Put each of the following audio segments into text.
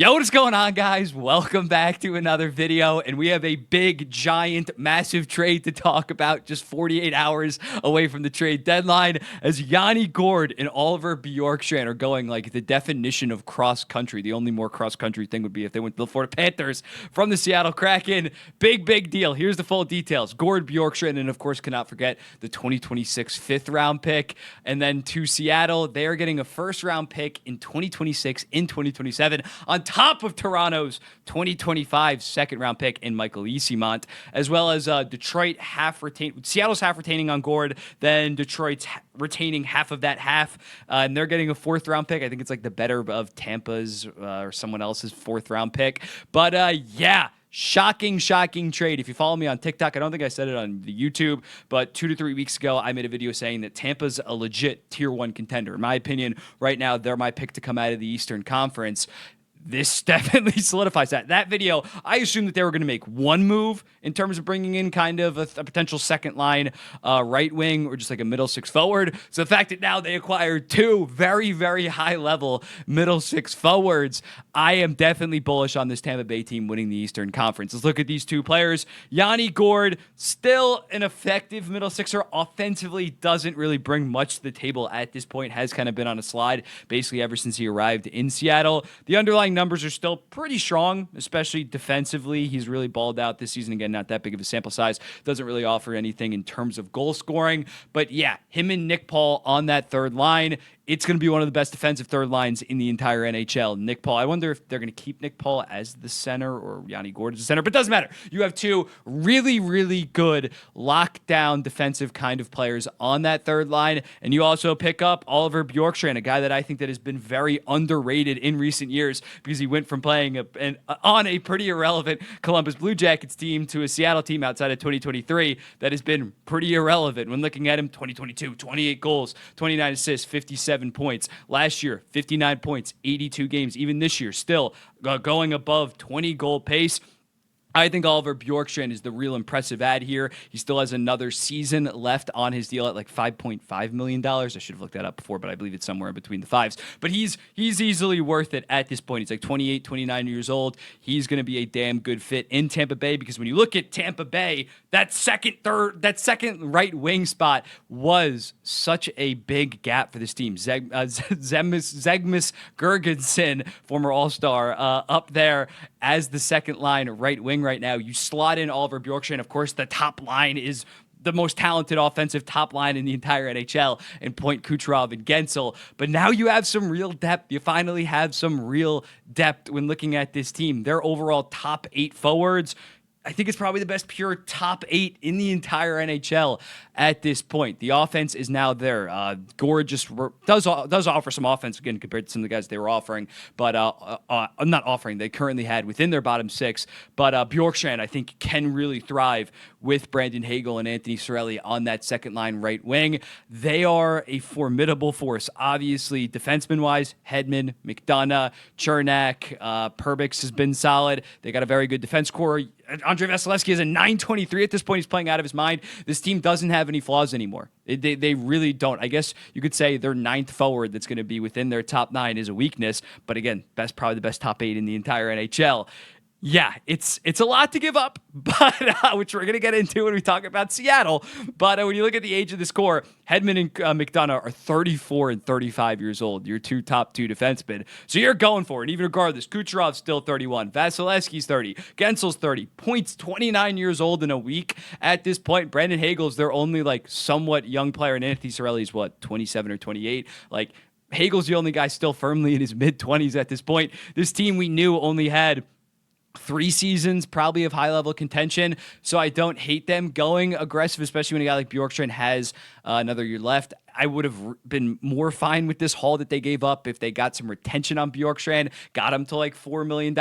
Yo, what is going on, guys? Welcome back to another video, and we have a big, giant, massive trade to talk about just 48 hours away from the trade deadline as Yanni Gourde and Oliver Bjorkstrand are going like the definition of cross-country. The only more cross-country thing would be if they went to the Florida Panthers from the Seattle Kraken. Big deal. Here's the full details. Gourde, Bjorkstrand, and of course, cannot forget the 2026 fifth-round pick. And then to Seattle, they are getting a first-round pick in 2026, in 2027, on top of Toronto's 2025 second-round pick in Michael Eyssimont, as well as Detroit Seattle's half retaining on Gourde, then Detroit's retaining half of that half, and they're getting a fourth-round pick. I think it's like the better of Tampa's or someone else's fourth-round pick. But yeah. Shocking trade. If you follow me on TikTok, I don't think I said it on the YouTube, but 2 to 3 weeks ago, I made a video saying that Tampa's a legit tier 1 contender. In my opinion, right now, they're my pick to come out of the Eastern Conference. This definitely solidifies that. That video, I assumed that they were going to make one move in terms of bringing in kind of a potential second line right wing or just like a middle six forward. So the fact that now they acquired two very high level middle six forwards, I am definitely bullish on this Tampa Bay team winning the Eastern Conference. Let's look at these two players. Yanni Gourde, still an effective middle sixer. Offensively, doesn't really bring much to the table at this point. Has kind of been on a slide basically ever since he arrived in Seattle. The underlying numbers are still pretty strong, especially defensively. He's really balled out this season. Again, not that big of a sample size. Doesn't really offer anything in terms of goal scoring. But yeah, him and Nick Paul on that third line, it's going to be one of the best defensive third lines in the entire NHL. Nick Paul, I wonder if they're going to keep Nick Paul as the center or Yanni Gourde as the center, but it doesn't matter. You have two really good lockdown defensive kind of players on that third line, and you also pick up Oliver Bjorkstrand, a guy that I think that has been very underrated in recent years because he went from playing on a pretty irrelevant Columbus Blue Jackets team to a Seattle team outside of 2023 that has been pretty irrelevant. When looking at him, 2022, 28 goals, 29 assists, 57 points. Last year, 59 points, 82 games. Even this year, still going above 20 goal pace. I think Oliver Bjorkstrand is the real impressive add here. He still has another season left on his deal at like $5.5 million. I should have looked that up before, but I believe it's somewhere in between the fives. But he's easily worth it at this point. He's like 28, 29 years old. He's going to be a damn good fit in Tampa Bay because when you look at Tampa Bay, that second right wing spot was such a big gap for this team. Zegmas Girgensson, former All-Star, up there as the second line right wing right now. You slot in Oliver Bjorkstrand. Of course, the top line is the most talented offensive top line in the entire NHL in Point, Kucherov, and Gensel. But now you have some real depth. You finally have some real depth when looking at this team. Their overall top 8 forwards, I think it's probably the best pure top 8 in the entire NHL at this point. The offense is now there. Gourde just does offer some offense again compared to some of the guys they were offering, but not offering. They currently had within their bottom 6. But Bjorkstrand, I think, can really thrive with Brandon Hagel and Anthony Cirelli on that second line right wing. They are a formidable force. Obviously, defenseman-wise, Hedman, McDonough, Chernak, Perbix has been solid. They got a very good defense core. Andrei Vasilevsky is a 923 at this point. He's playing out of his mind. This team doesn't have any flaws anymore. They really don't. I guess you could say their 9th forward that's going to be within their top 9 is a weakness. But again, probably the best top 8 in the entire NHL. Yeah, it's a lot to give up, but which we're going to get into when we talk about Seattle. But when you look at the age of this core, Hedman and McDonough are 34 and 35 years old. Your top two defensemen. So you're going for it. Even regardless, Kucherov's still 31. Vasilevsky's 30. Gensel's 30. Points 29 years old in a week at this point. Brandon Hagel's their only like somewhat young player, and Anthony Cirelli's 27 or 28. Like Hagel's the only guy still firmly in his mid-20s at this point. This team we knew only had 3 seasons probably of high-level contention, so I don't hate them going aggressive, especially when a guy like Bjorkstrand has another year left. I would have been more fine with this haul that they gave up if they got some retention on Bjorkstrand, got him to like $4 million.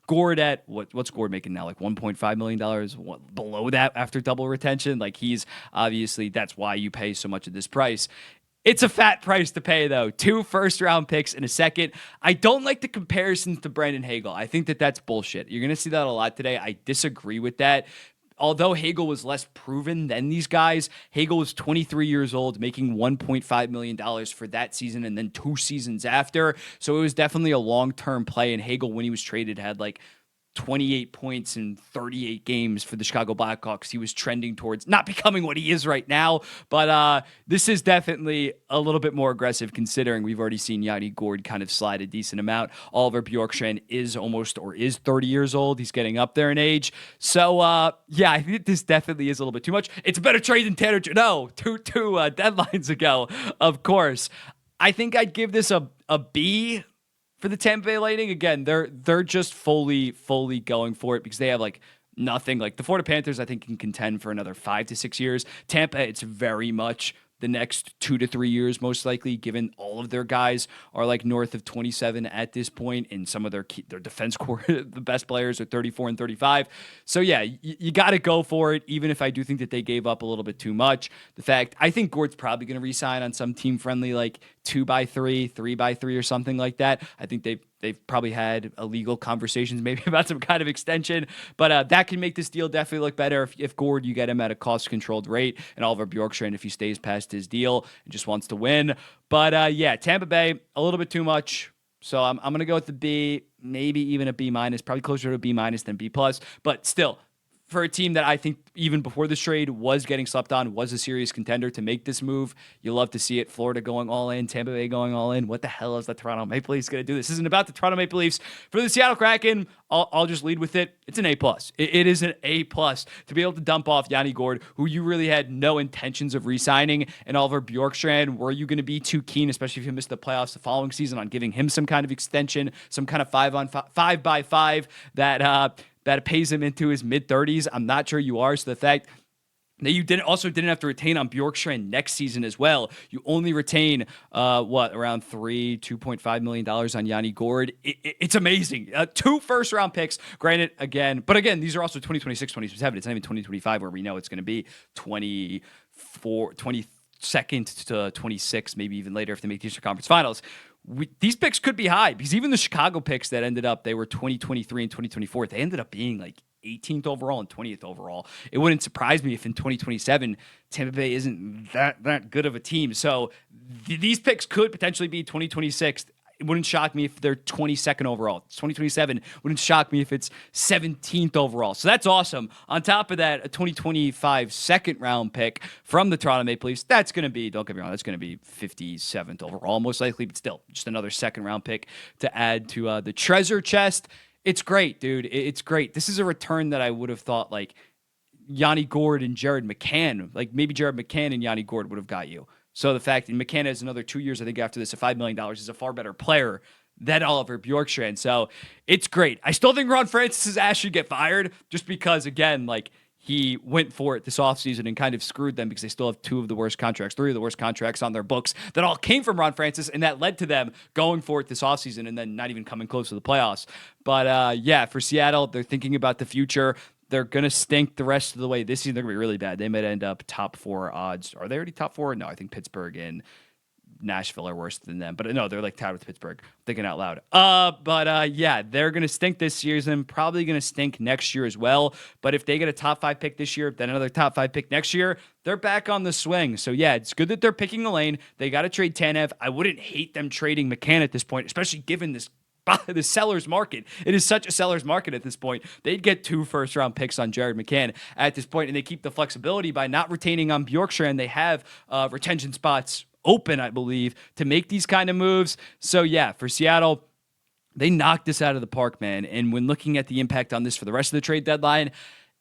Gourde at, what's Gourde making now? Like $1.5 million below that after double retention? Like he's obviously, that's why you pay so much of this price. It's a fat price to pay, though. 2 first-round picks and a second. I don't like the comparisons to Brandon Hagel. I think that that's bullshit. You're going to see that a lot today. I disagree with that. although Hagel was less proven than these guys, Hagel was 23 years old, making $1.5 million for that season and then 2 seasons after. So it was definitely a long-term play. And Hagel, when he was traded, had like 28 points in 38 games for the Chicago Blackhawks. He was trending towards not becoming what he is right now, but this is definitely a little bit more aggressive considering we've already seen Yanni Gourde kind of slide a decent amount. Oliver Bjorkstrand is 30 years old. He's getting up there in age. So, yeah, I think this definitely is a little bit too much. It's a better trade than Tanner. No, two deadlines ago, of course. I think I'd give this a B for the Tampa Bay Lightning. Again, they're just fully going for it because they have like nothing. Like the Florida Panthers, I think, can contend for another 5 to 6 years. Tampa, it's very much the next 2 to 3 years, most likely, given all of their guys are like north of 27 at this point, and some of their defense core, the best players are 34 and 35. So yeah, you got to go for it, even if I do think that they gave up a little bit too much. I think Gourde's probably going to re-sign on some team-friendly, like 2x3, 3x3 or something like that. I think they've probably had illegal conversations maybe about some kind of extension, but that can make this deal definitely look better if Gourde, you get him at a cost-controlled rate, and Oliver Bjorkstrand if he stays past his deal and just wants to win. But yeah, Tampa Bay, a little bit too much. So I'm going to go with the B, maybe even a B-, probably closer to a B- than B+, but still, for a team that I think even before this trade was getting slept on, was a serious contender to make this move. You love to see it. Florida going all in, Tampa Bay going all in. What the hell is the Toronto Maple Leafs going to do? This isn't about the Toronto Maple Leafs. For the Seattle Kraken, I'll just lead with it. It's an A+. It is an A+ to be able to dump off Yanni Gourde, who you really had no intentions of re-signing, and Oliver Bjorkstrand. Were you going to be too keen, especially if you missed the playoffs the following season, on giving him some kind of extension, some kind of 5x5 that pays him into his mid-30s? I'm not sure you are. So the fact that you didn't have to retain on Bjorkstrand next season as well. You only retain around $2.5 million on Yanni Gourde. It's amazing. 2 first-round picks, granted, again, these are also 2026, 2027. It's not even 2025 where we know it's going to be 22nd to 26, maybe even later if they make the Eastern Conference Finals. These picks could be high because even the Chicago picks that ended up, they were 2023 and 2024. They ended up being like 18th overall and 20th overall. It wouldn't surprise me if in 2027, Tampa Bay isn't that good of a team. So these picks could potentially be 2026. It wouldn't shock me if they're 22nd overall. 2027 wouldn't shock me if it's 17th overall. So that's awesome. On top of that, a 2025 second-round pick from the Toronto Maple Leafs. That's going to be, don't get me wrong, that's going to be 57th overall, most likely, but still, just another second-round pick to add to the treasure chest. It's great, dude. It's great. This is a return that I would have thought, like, Yanni Gourde and Jared McCann, like maybe Jared McCann and Yanni Gourde would have got you. So the fact that McCann has another 2 years, I think after this, at $5 million, is a far better player than Oliver Bjorkstrand. So it's great. I still think Ron Francis's ass should get fired just because, again, like, he went for it this offseason and kind of screwed them because they still have 3 of the worst contracts on their books that all came from Ron Francis, and that led to them going for it this offseason and then not even coming close to the playoffs. But yeah, for Seattle, they're thinking about the future. They're going to stink the rest of the way. This season, they're going to be really bad. They might end up top 4 odds. Are they already top 4? No, I think Pittsburgh and Nashville are worse than them. But no, they're like tied with Pittsburgh. Thinking out loud. But yeah, they're going to stink this season. Probably going to stink next year as well. But if they get a top 5 pick this year, then another top 5 pick next year, they're back on the swing. So yeah, it's good that they're picking a lane. They got to trade Tanev. I wouldn't hate them trading McCann at this point, especially given the seller's market. It is such a seller's market at this point. They'd get 2 first-round picks on Jared McCann at this point, and they keep the flexibility by not retaining on Bjorkstrand. They have retention spots open, I believe, to make these kind of moves. So yeah, for Seattle, they knocked this out of the park, man. And when looking at the impact on this for the rest of the trade deadline,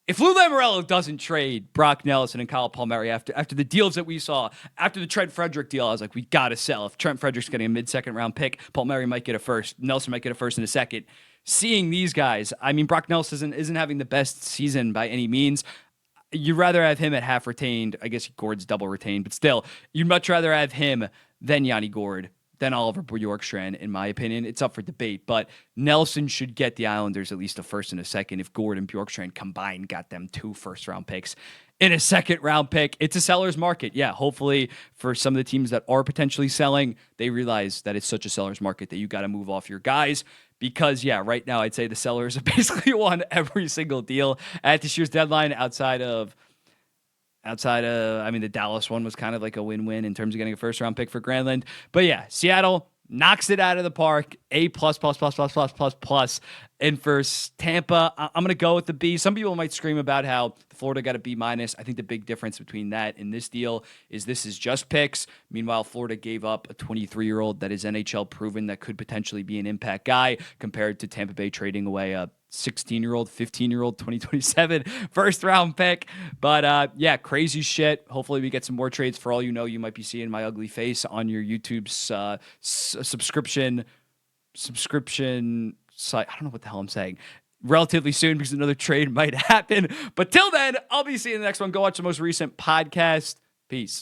if Lou Lamoriello doesn't trade Brock Nelson and Kyle Palmieri after the deals that we saw, after the Trent Frederick deal, I was like, we got to sell. If Trent Frederick's getting a mid-second round pick, Palmieri might get a first, Nelson might get a first and a second. Seeing these guys, I mean, Brock Nelson isn't having the best season by any means. You'd rather have him at half retained. I guess Gourde's double retained, but still, you'd much rather have him than Yanni Gourde, than Oliver Bjorkstrand, in my opinion. It's up for debate, but Nelson should get the Islanders at least a first and a second if Gourde and Bjorkstrand combined got them 2 first-round picks in a second-round pick. It's a seller's market. Yeah, hopefully for some of the teams that are potentially selling, they realize that it's such a seller's market that you got to move off your guys. because, yeah, right now I'd say the sellers have basically won every single deal at this year's deadline outside of, I mean, the Dallas one was kind of like a win-win in terms of getting a first-round pick for Granlund. But yeah, Seattle knocks it out of the park. A plus, plus, plus, plus, plus, plus, plus. And for Tampa, I'm going to go with the B. Some people might scream about how Florida got a B minus. I think the big difference between that and this deal is this is just picks. Meanwhile, Florida gave up a 23-year-old that is NHL proven that could potentially be an impact guy compared to Tampa Bay trading away a 16-year-old, 15-year-old, 2027 first-round pick. But yeah, crazy shit. Hopefully we get some more trades. For all you know, you might be seeing my ugly face on your YouTube's subscription site. I don't know what the hell I'm saying. Relatively soon because another trade might happen. But till then, I'll be seeing the next one. Go watch the most recent podcast. Peace.